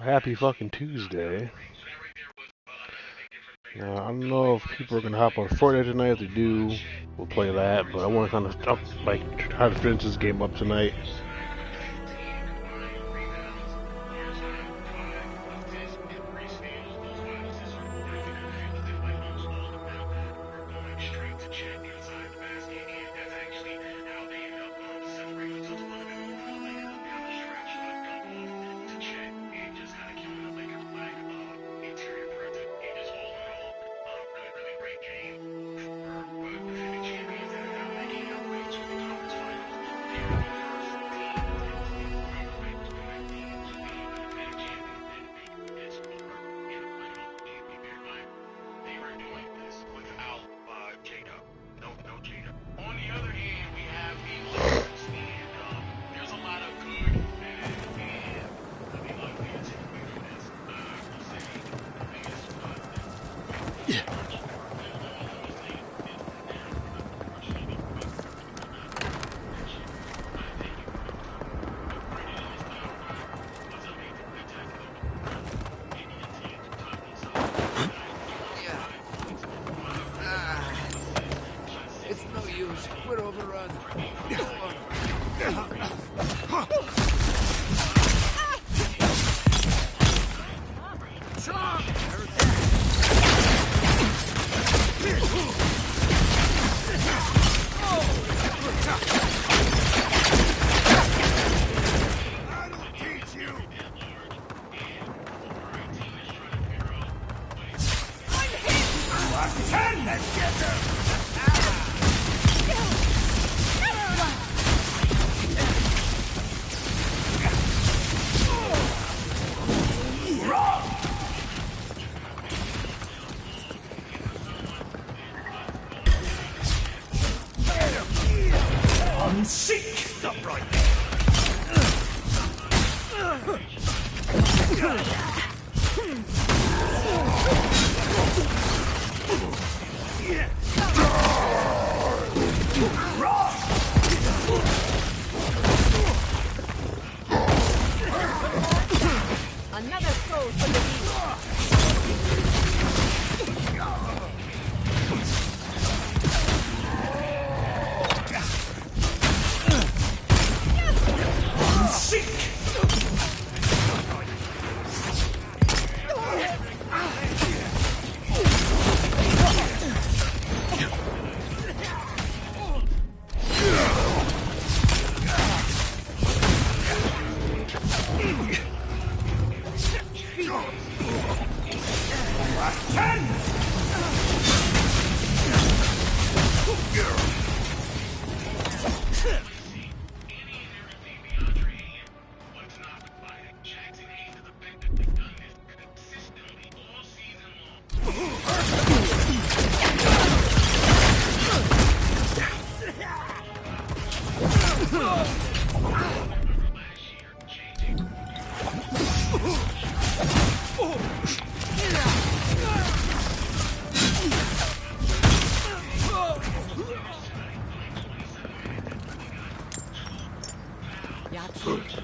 Happy fucking Tuesday. I don't know if people are gonna hop on Fortnite tonight. If they do, we'll play that. But I want to kind of try to finish this game up tonight.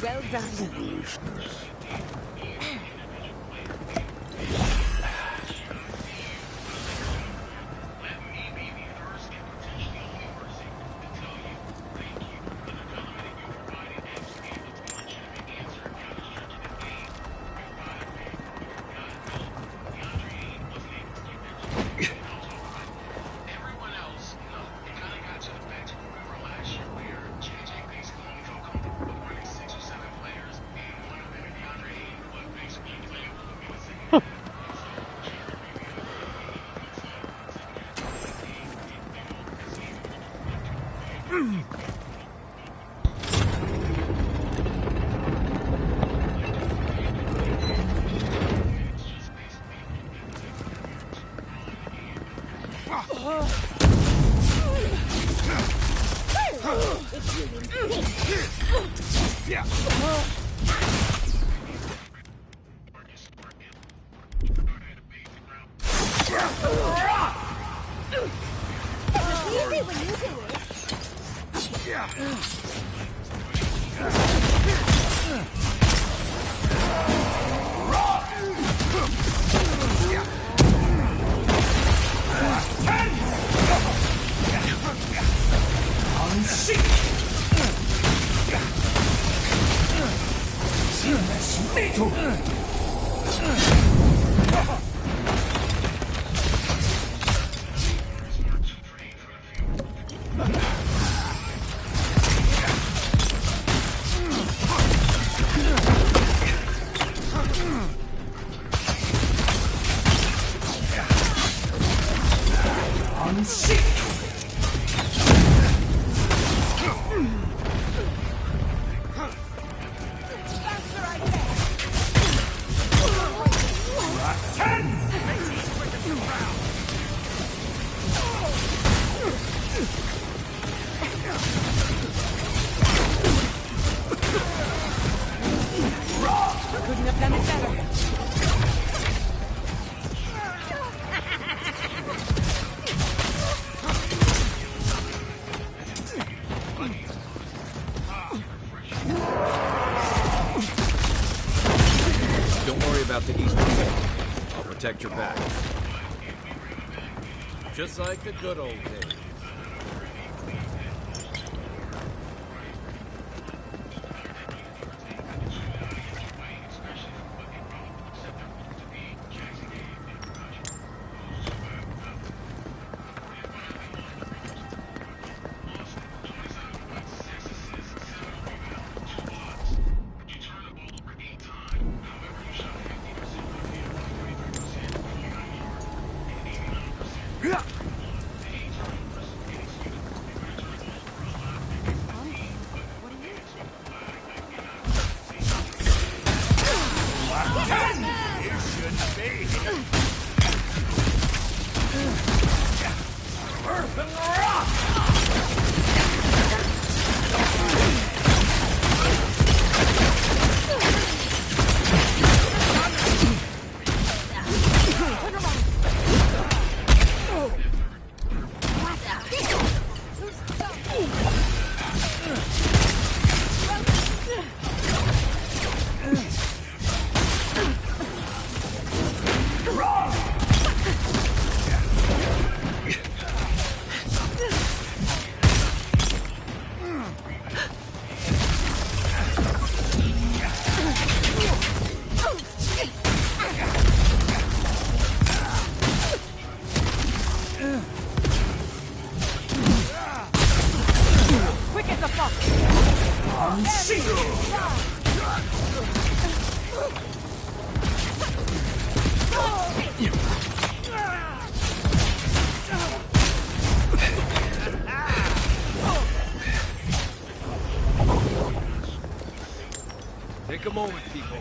Well done. Couldn't have done it better. Don't worry about the eastern wall. I'll protect your back. Just like the good old days. Take a moment, people.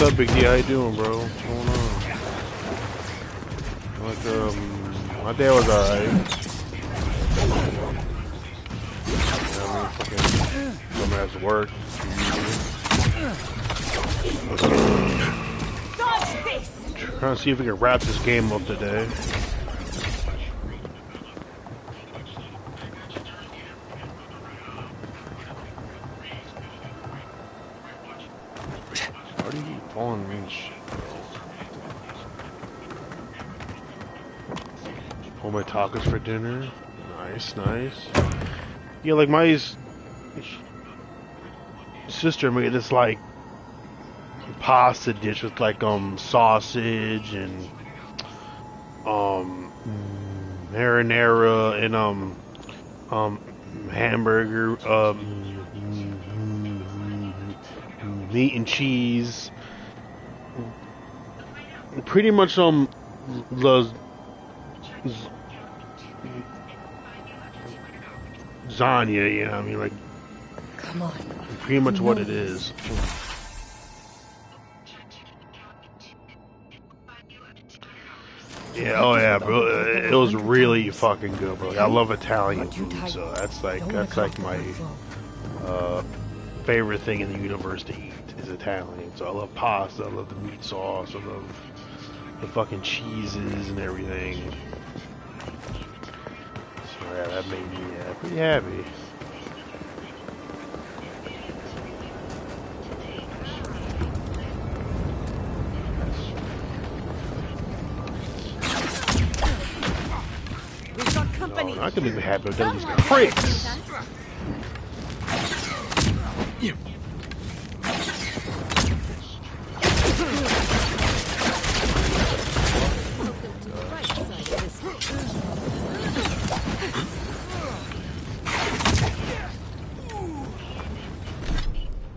up, Big D? How you doing, bro? What's going on? Like, my day was alright. Coming after work. Trying to see if we can wrap this game up today. Why do you keep falling me and shit, bro? All my tacos for dinner. Nice, nice. Yeah, like my sister made this like pasta dish with like sausage and marinara and hamburger meat and cheese. Pretty much lasagna, you know what I mean? Like, come on. Pretty much what it is. Yeah, oh yeah, bro. It was really fucking good, bro. I love Italian food, so that's like my favorite thing in the universe to eat is Italian. So I love pasta, I love the meat sauce, I love the fucking cheeses and everything. So yeah, that made me pretty happy. Company. I can make me happy with these pricks.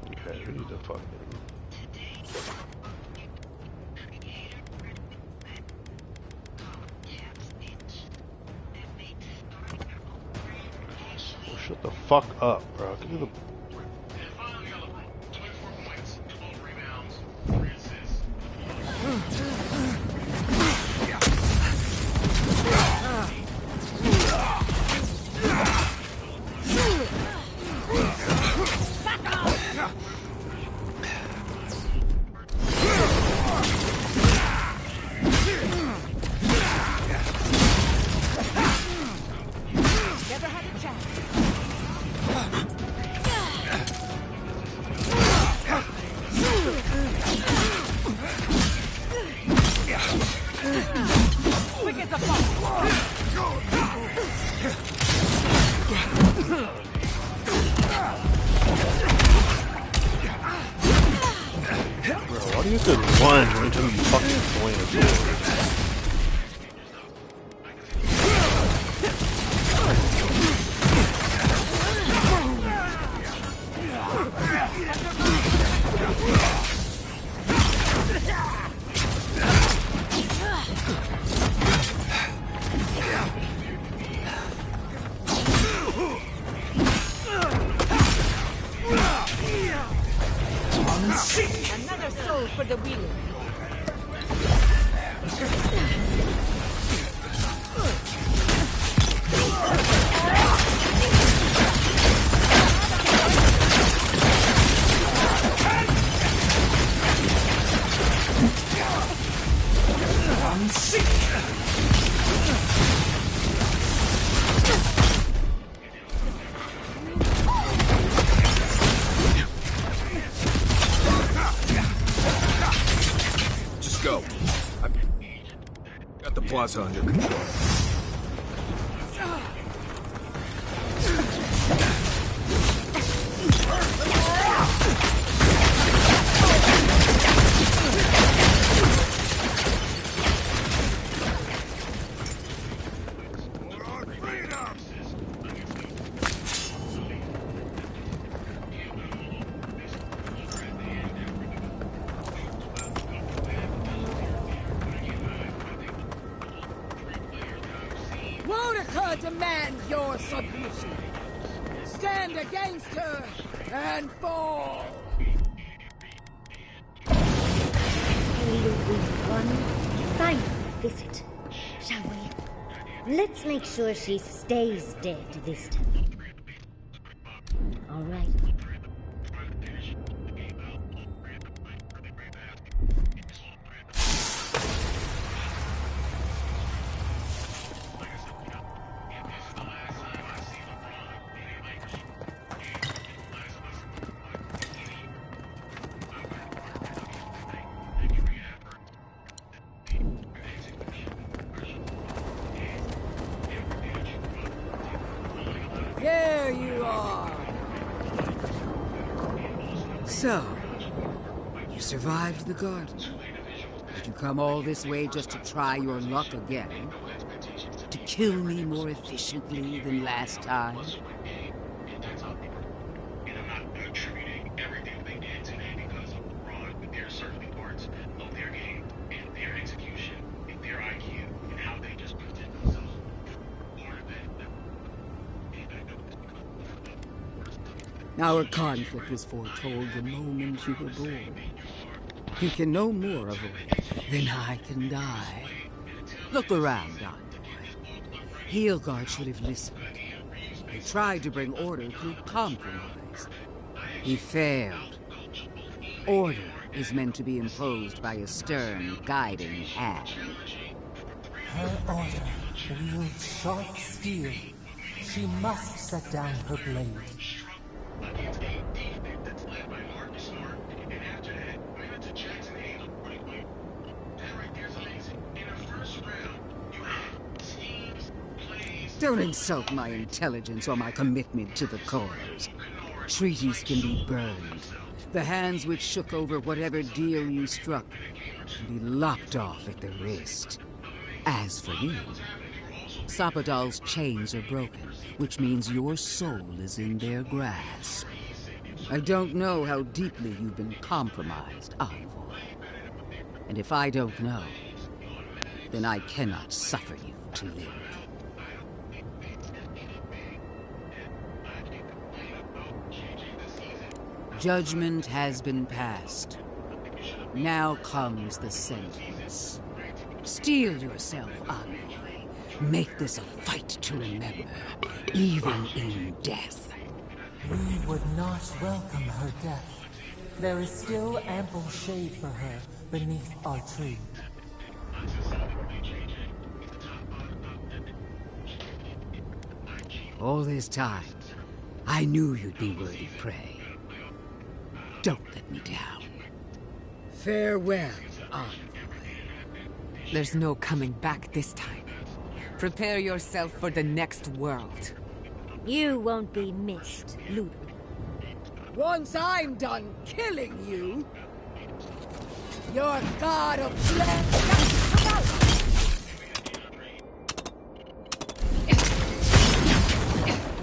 Okay, we need to fucking. Shut the fuck up, bro. Give me the... Another soul for the wheel. Plaza under control. Demand your submission. Stand against her and fall. absolutely one final visit, shall we? Let's make sure she stays dead this time. All right. There you are! So, you survived the garden. Did you come all this way just to try your luck again? To kill me more efficiently than last time? And I'm not attributing everything they did today because of LeBron, but there are certainly parts of their game and their execution and their IQ and how they just present themselves. Part of that. And I know this because Our conflict was foretold the moment you were born. You can no more avoid it than I can die. Look around, Envoy. Heelguard should have listened. He tried to bring order through compromise. He failed. Order is meant to be imposed by a stern, guiding hand. Her order wields sharp steel. She must set down her blade. against a defense that's led by Marcus Smart, and after that, went into Jackson Hayes right away. That right there's amazing. In the first round, you had schemes, plays. Don't insult my intelligence or my commitment to the cause. Treaties can be burned. The hands which shook over whatever deal you struck can be lopped off at the wrist. As for you, Sapadal's chains are broken, which means your soul is in their grasp. I don't know how deeply you've been compromised, Envoy. And if I don't know, then I cannot suffer you to live. Judgment has been passed. Now comes the sentence. Steel yourself, Envoy. Make this a fight to remember, even in death. We would not welcome her death. There is still ample shade for her beneath our tree. All this time, I knew you'd be worthy prey. Don't let me down. Farewell, Envoy. There's no coming back this time. Prepare yourself for the next world. You won't be missed, Ludwig. Once I'm done killing you, your god of flesh... Come out!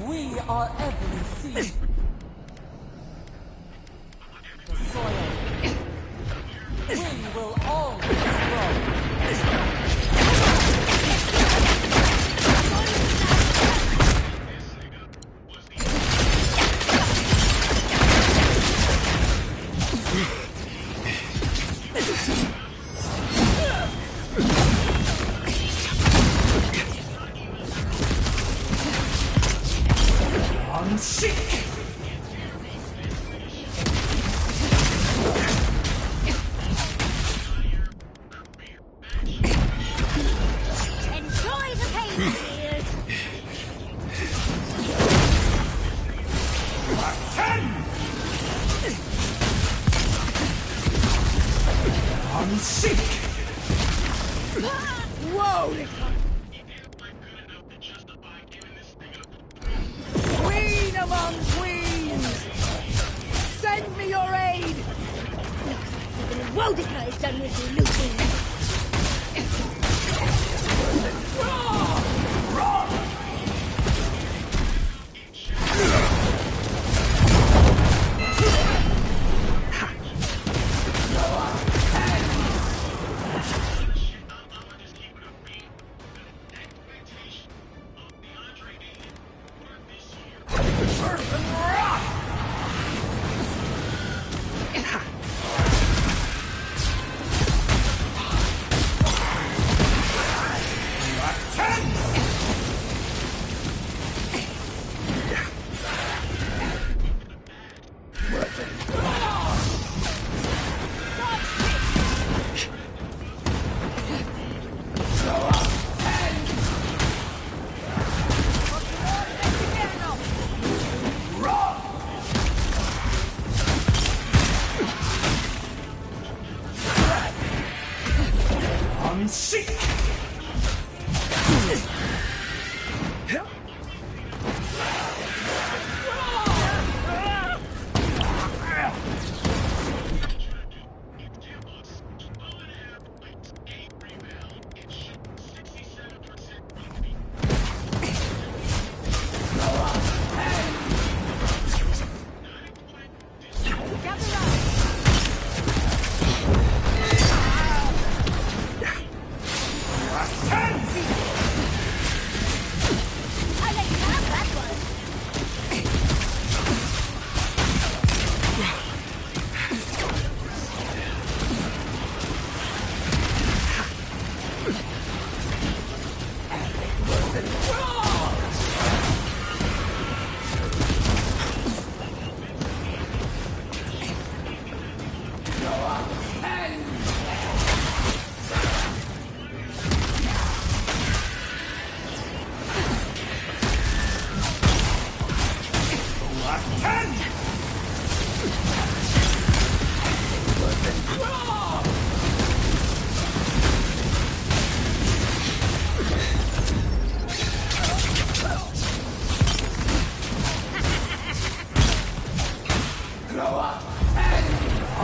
We are every seed. The soil. We will always grow. I'm sick! Enjoy the pain, dears. I'm sick! Whoa! Queen among queens! Send me your aid! Even Wodica is done with you, Ludwig.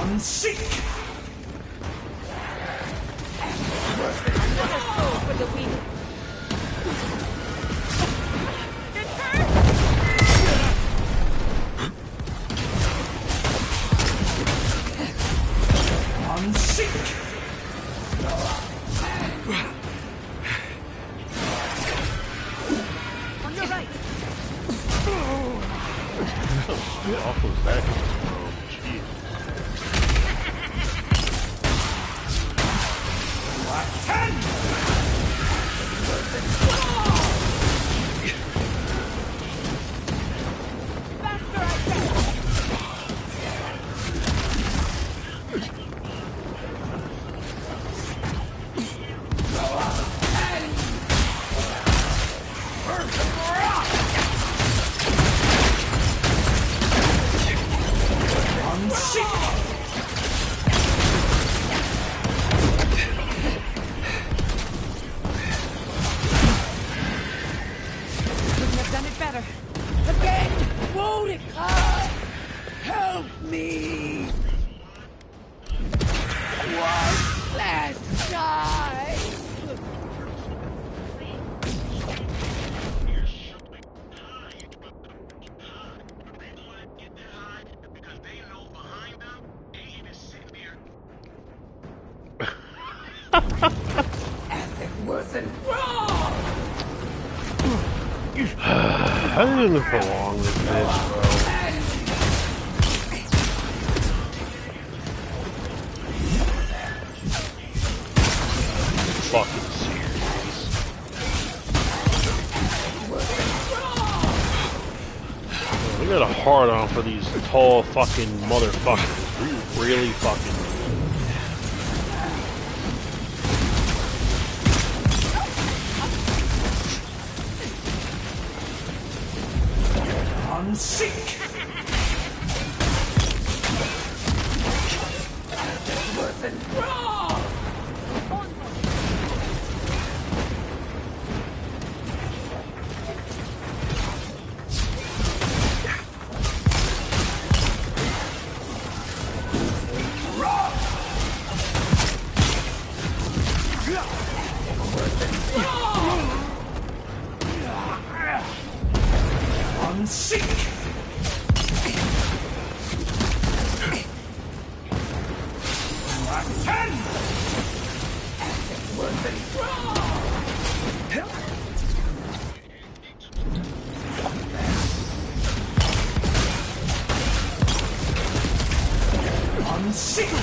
Unseek! Another soul for the wheel. Unseek! On your right. How off was that? Oh, jeez. Faster, I said. Couldn't have done it better. Again! Boudica! Help me! One last time! Ethic wasn't wrong! I didn't prolong this bitch, bro. Fucking serious. We got a hard on for these tall fucking motherfuckers. We really fucking. Unseek! Unseek! Unseek!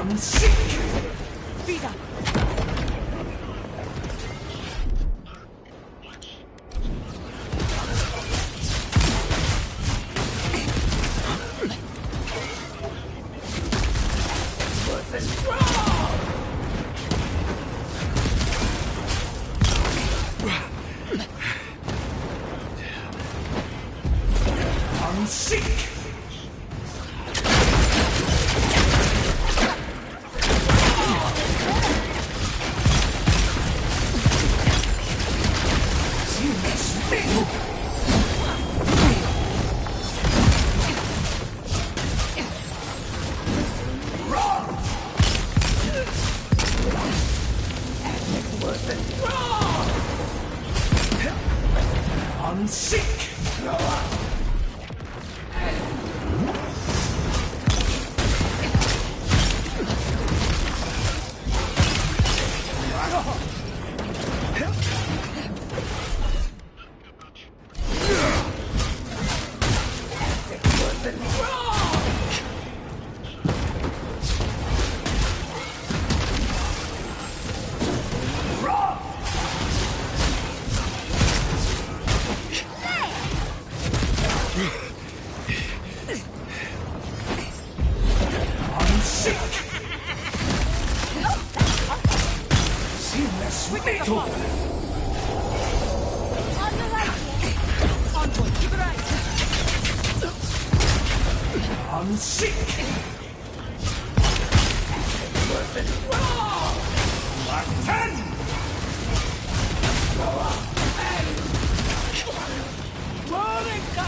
Unseek! Speed up. Unseek! Unseek! Unseek! Black 10! Monica!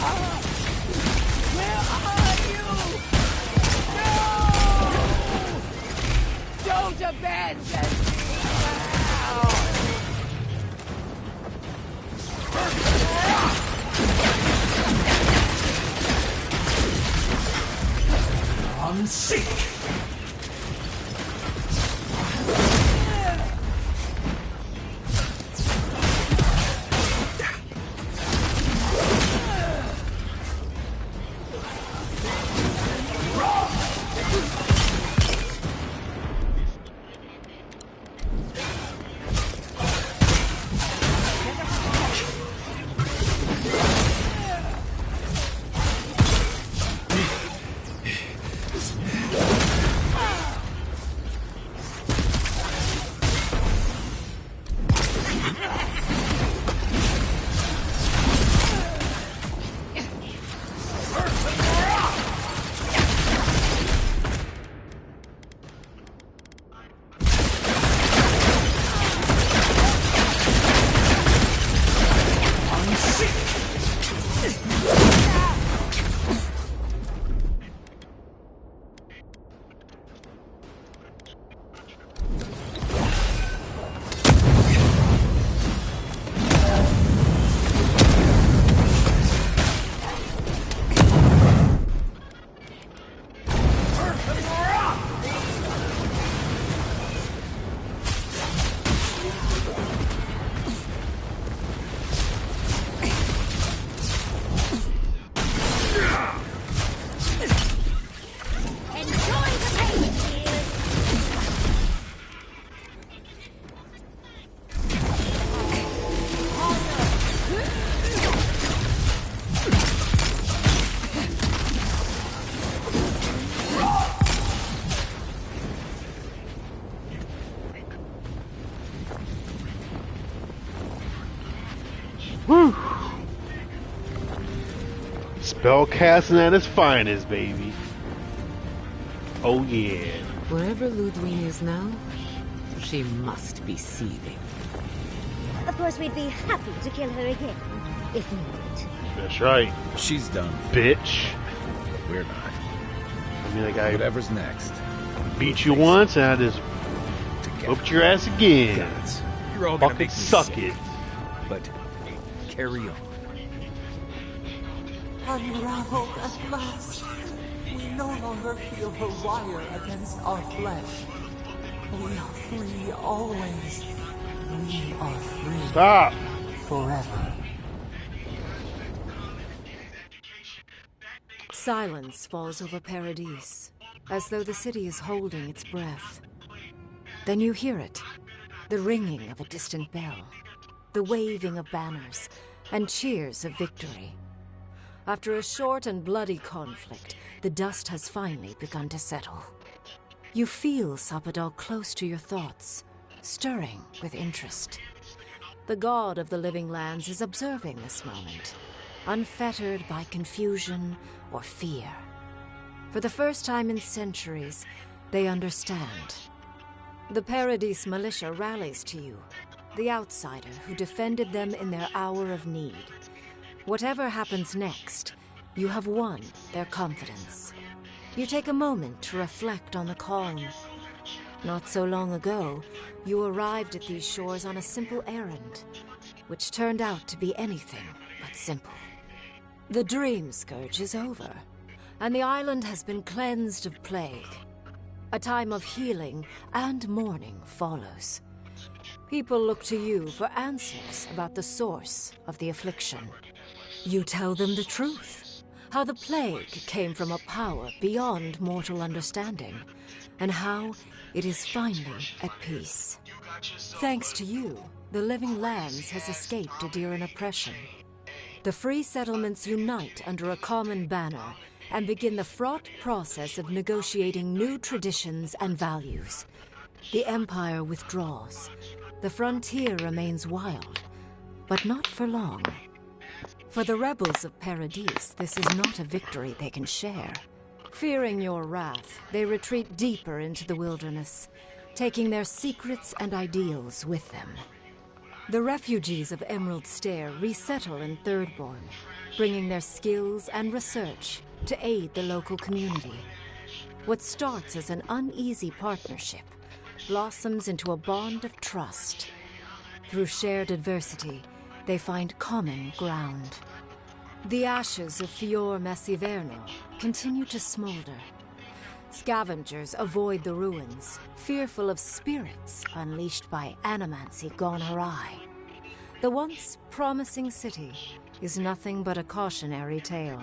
Where are you? No! Don't abandon me now! Unseek! Whew. Spell casting at its finest, baby. Oh yeah. Wherever Ludwig is now, she must be seething. Of course, we'd be happy to kill her again, if needed. That's right, She's done. bitch. But we're not. I mean, like I Whatever's next. beat you once, and I just Together. whooped your ass again. Gods. You're all gonna Fucking make me suck sick. it. But carry on. Unraveled at last. We no longer feel her wire against our flesh. We are free always. We are free Stop. forever. Silence falls over Paradise, as though the city is holding its breath. Then you hear it, the ringing of a distant bell, the waving of banners, and cheers of victory. After a short and bloody conflict, the dust has finally begun to settle. You feel Sapadal close to your thoughts, stirring with interest. The god of the living lands is observing this moment, unfettered by confusion or fear. For the first time in centuries, they understand. The Paradise militia rallies to you, the outsider who defended them in their hour of need. Whatever happens next, you have won their confidence. You take a moment to reflect on the calm. Not so long ago, you arrived at these shores on a simple errand, which turned out to be anything but simple. The Dream Scourge is over, and the island has been cleansed of plague. A time of healing and mourning follows. People look to you for answers about the source of the affliction. You tell them the truth, how the plague came from a power beyond mortal understanding, and how it is finally at peace. Thanks to you, the Living Lands has escaped Adiran oppression. The free settlements unite under a common banner and begin the fraught process of negotiating new traditions and values. The Empire withdraws. The frontier remains wild, but not for long. For the rebels of Paradise, this is not a victory they can share. Fearing your wrath, they retreat deeper into the wilderness, taking their secrets and ideals with them. The refugees of Emerald Stair resettle in Thirdborn, bringing their skills and research to aid the local community. What starts as an uneasy partnership blossoms into a bond of trust. Through shared adversity, they find common ground. The ashes of Fior Messiverno continue to smolder. Scavengers avoid the ruins, fearful of spirits unleashed by animancy gone awry. The once promising city is nothing but a cautionary tale.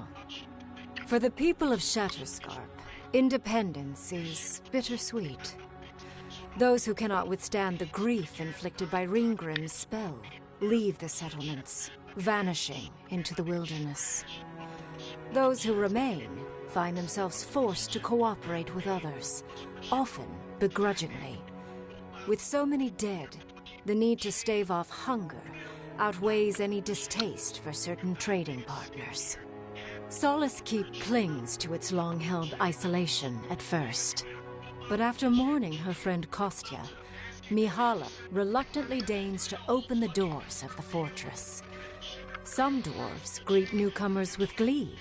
For the people of Shatterscarp, independence is bittersweet. Those who cannot withstand the grief inflicted by Ringgrim's spell leave the settlements, vanishing into the wilderness. Those who remain find themselves forced to cooperate with others, often begrudgingly. With so many dead, the need to stave off hunger outweighs any distaste for certain trading partners. Solace Keep clings to its long-held isolation at first. But after mourning her friend Kostya, Mihala reluctantly deigns to open the doors of the fortress. Some dwarves greet newcomers with glee.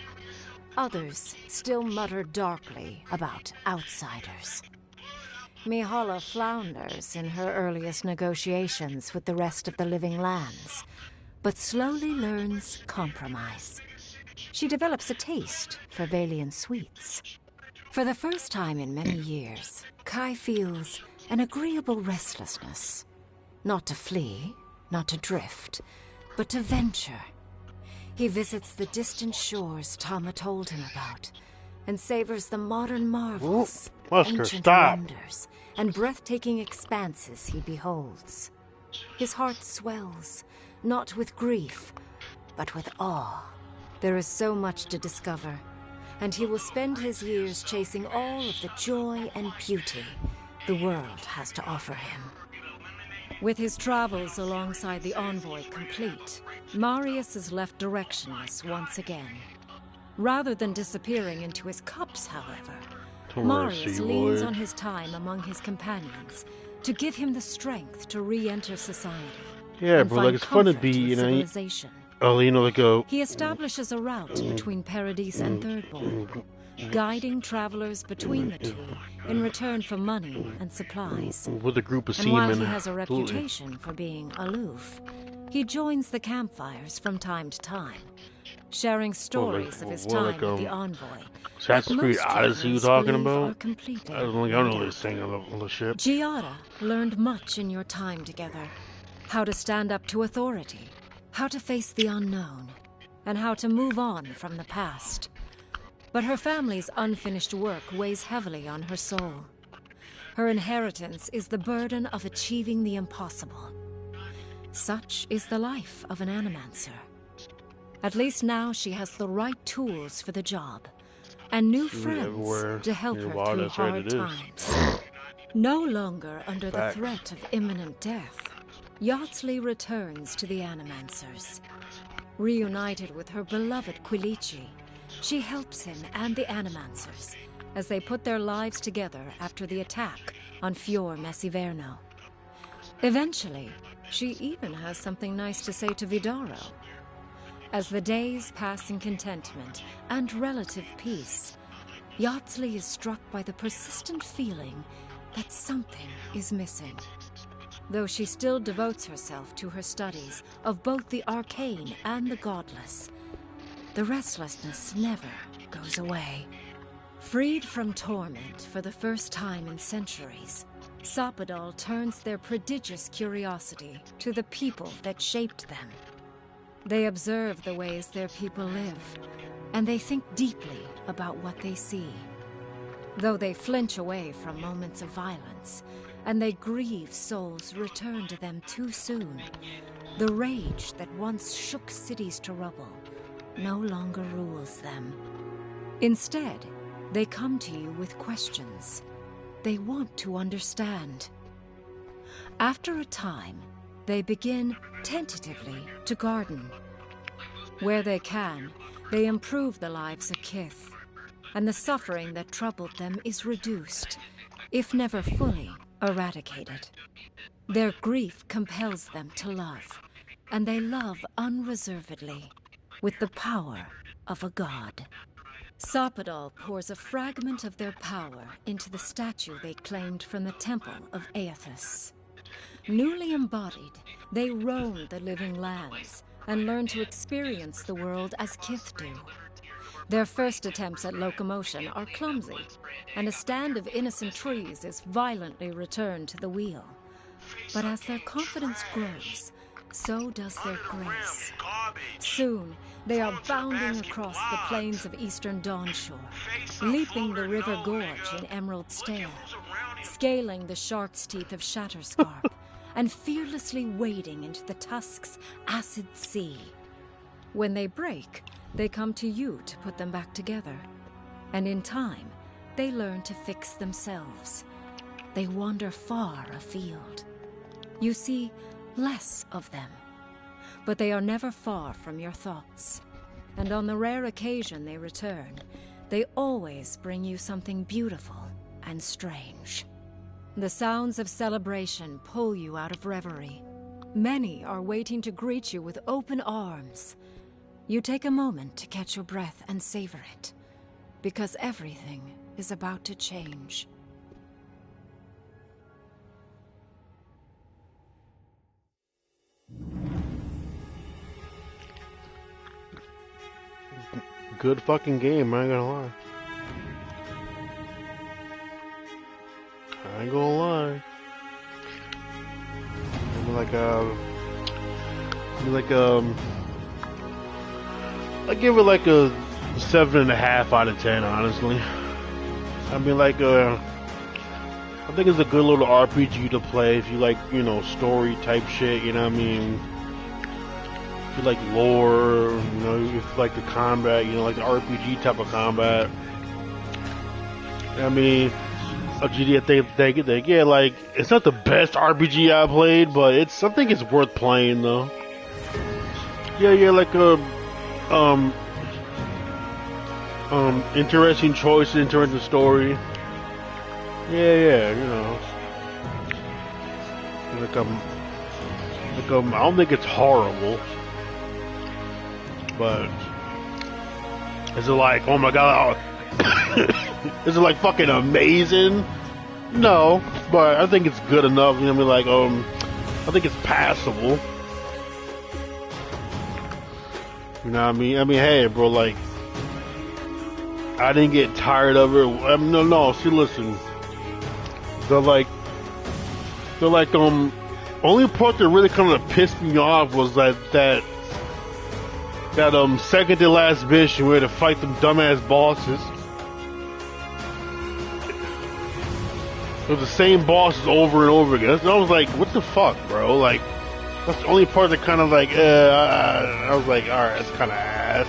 Others still mutter darkly about outsiders. Mihala flounders in her earliest negotiations with the rest of the living lands, but slowly learns compromise. She develops a taste for Valian sweets. For the first time in many years, Kai feels an agreeable restlessness. Not to flee, not to drift, but to venture. He visits the distant shores Tama told him about, and savors the modern marvels, ancient wonders, and breathtaking expanses he beholds. His heart swells, not with grief, but with awe. There is so much to discover, and he will spend his years chasing all of the joy and beauty the world has to offer him. With his travels alongside the envoy complete, Marius is left directionless once again. Rather than disappearing into his cups, however, Marius leans on his time among his companions to give him the strength to re-enter society. Yeah, bro, like it's fun to be, you know, He establishes a route between Paradise and Thirdborn, guiding travelers between the two in return for money and supplies. With a group of and seamen. While he has a reputation for being aloof, he joins the campfires from time to time, sharing stories of his time with the envoy. Assassin's Creed Odyssey you talking about? I don't know this thing on the ship. Giada learned much in your time together. How to stand up to authority, how to face the unknown, and how to move on from the past. But her family's unfinished work weighs heavily on her soul. Her inheritance is the burden of achieving the impossible. Such is the life of an animancer. At least now she has the right tools for the job, and new friends to help her through hard times. No longer under the threat of imminent death, Yardsley returns to the Animancers. Reunited with her beloved Quilici, she helps him and the Animancers as they put their lives together after the attack on Fior Messiverno. Eventually, she even has something nice to say to Vidaro. As the days pass in contentment and relative peace, Yardsley is struck by the persistent feeling that something is missing. Though she still devotes herself to her studies of both the arcane and the godless, the restlessness never goes away. Freed from torment for the first time in centuries, Sapadal turns their prodigious curiosity to the people that shaped them. They observe the ways their people live, and they think deeply about what they see. Though they flinch away from moments of violence, and they grieve souls returned to them too soon, the rage that once shook cities to rubble no longer rules them. Instead, they come to you with questions. They want to understand. After a time, they begin tentatively to garden. Where they can, they improve the lives of Kith. and the suffering that troubled them is reduced, if never fully eradicated. Their grief compels them to love, and they love unreservedly, with the power of a god. Sarpadal pours a fragment of their power into the statue they claimed from the temple of Aethys. Newly embodied, they roam the living lands and learn to experience the world as Kith do. Their first attempts at locomotion are clumsy, and a stand of innocent trees is violently returned to the wheel. But as their confidence grows, so does their grace. Soon, they are bounding across the plains of eastern Dawnshore, leaping the river gorge in Emerald Stair, scaling the shark's teeth of Shatterscarp, and fearlessly wading into the Tusk's acid sea. When they break, they come to you to put them back together. And in time, they learn to fix themselves. They wander far afield. You see less of them, but they are never far from your thoughts. And on the rare occasion they return, they always bring you something beautiful and strange. The sounds of celebration pull you out of reverie. Many are waiting to greet you with open arms. You take a moment to catch your breath and savor it, because everything is about to change. Good fucking game, I ain't gonna lie. I ain't gonna lie. I give it like a 7.5 out of 10, honestly. I mean, like, I think it's a good little RPG to play if you like, you know, story type shit, you know what I mean? If you like lore, you know, if you like the combat, you know, like the RPG type of combat. I mean, yeah, like, it's not the best RPG I played, but I think it's worth playing, though. Yeah, like a, interesting choice, interesting story. Yeah, you know. Like, I don't think it's horrible, but is it like, oh my god, is it like fucking amazing? No, but I think it's good enough. You know what I mean? Like, I think it's passable. You know what I mean? Hey, bro, like, I didn't get tired of it. No. See, listen. The only part that really kind of pissed me off was that second to last mission where to fight them dumbass bosses. It was the same bosses over and over again. I was like, what the fuck, bro? Like, that's the only part that kind of like, I was like, alright, that's kind of ass.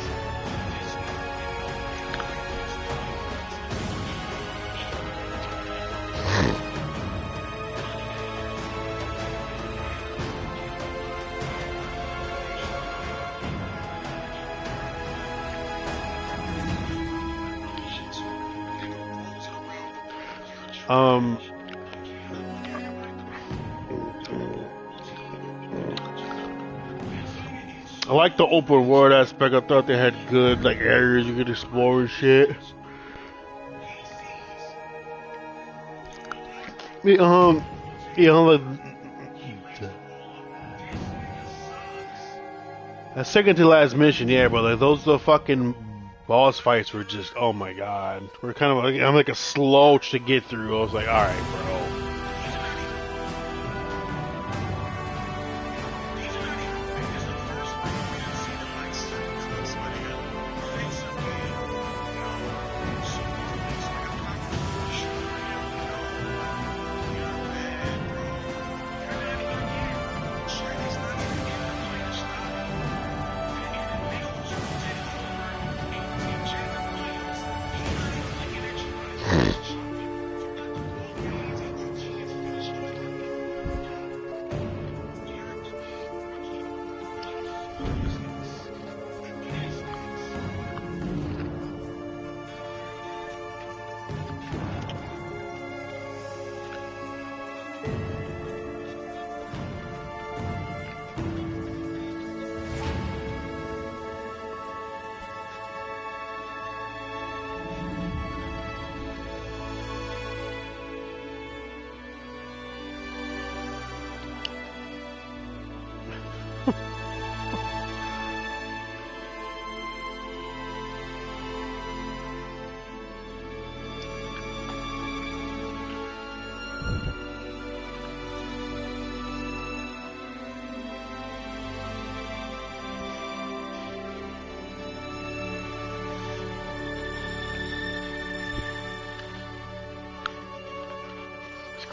I like the open world aspect. I thought they had good like areas you could explore and shit. Like that second to last mission, yeah, but like those the fucking boss fights were just, oh my god. We're kind of like, I'm like a slouch to get through. I was like, alright, bro.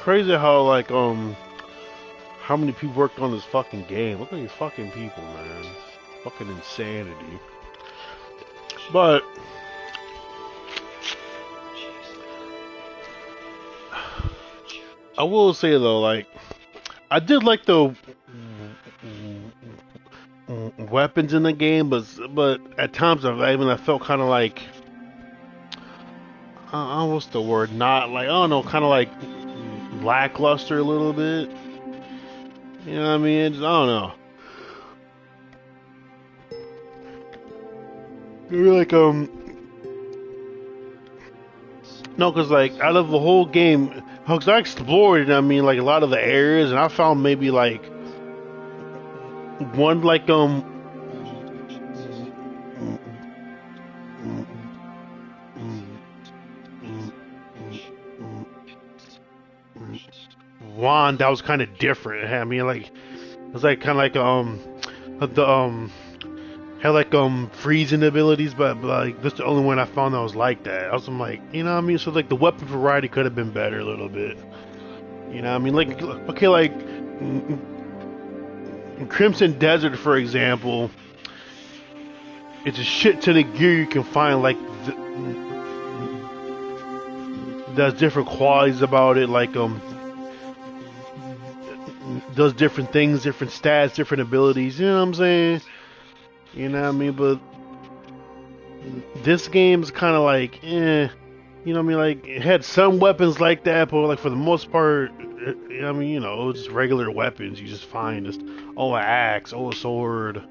crazy how like how many people worked on this fucking game. Look at these fucking people, man. Fucking insanity. But I will say though, like I did like the weapons in the game, but at times I felt kind of like what's the word? Not like I don't know, kind of like lackluster a little bit. You know what I mean? Just, I don't know. Maybe like no, cause like out of the whole game, cause I explored, I mean, like a lot of the areas, and I found maybe like one like wand that was kind of different. I mean, like it was like kind of like the had like freezing abilities, but like that's the only one I found that was like that. I was like, you know what I mean? So like the weapon variety could have been better a little bit. You know what I mean? Like okay, like in Crimson Desert, for example, it's a shit ton of gear you can find like there's different qualities about it, like does different things, different stats, different abilities. You know what I'm saying? You know what I mean? But this game's kind of like, eh. You know what I mean? Like, it had some weapons like that, but like for the most part, I mean, you know, just regular weapons you just find. Just, oh, an axe, oh, a sword,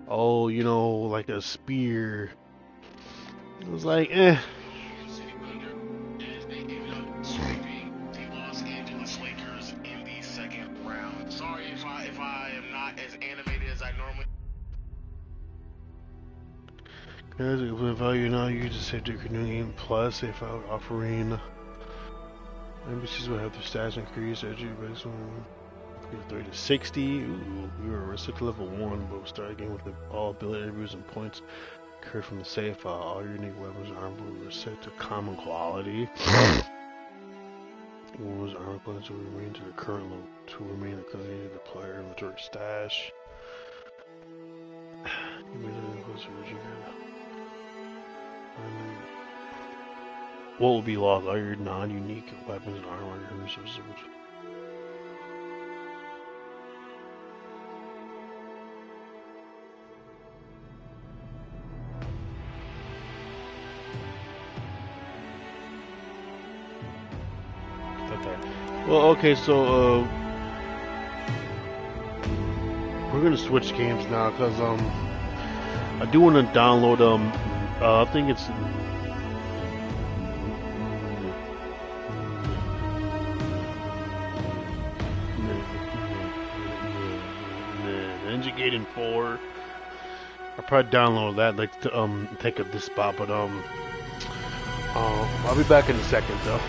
oh, you know, like a spear. It was like, eh. Guys, with value now, you just have to new game plus if offering NPCs will have their stats increase as you base on 30 to 60. Ooh, we were reset to level 1, but we start again with all ability attributes and points occurred from the save file. All your unique weapons and armor will reset to common quality. Weapons and armor points will remain to the current level to remain the continuity of the player inventory stash. What will be lost? All your non-unique weapons and armor, your resources. Okay. Well, okay, so we're gonna switch games now because I do want to download I think it's Ninja Gaiden 4. I'll probably download that, like to take up this spot, but I'll be back in a second though.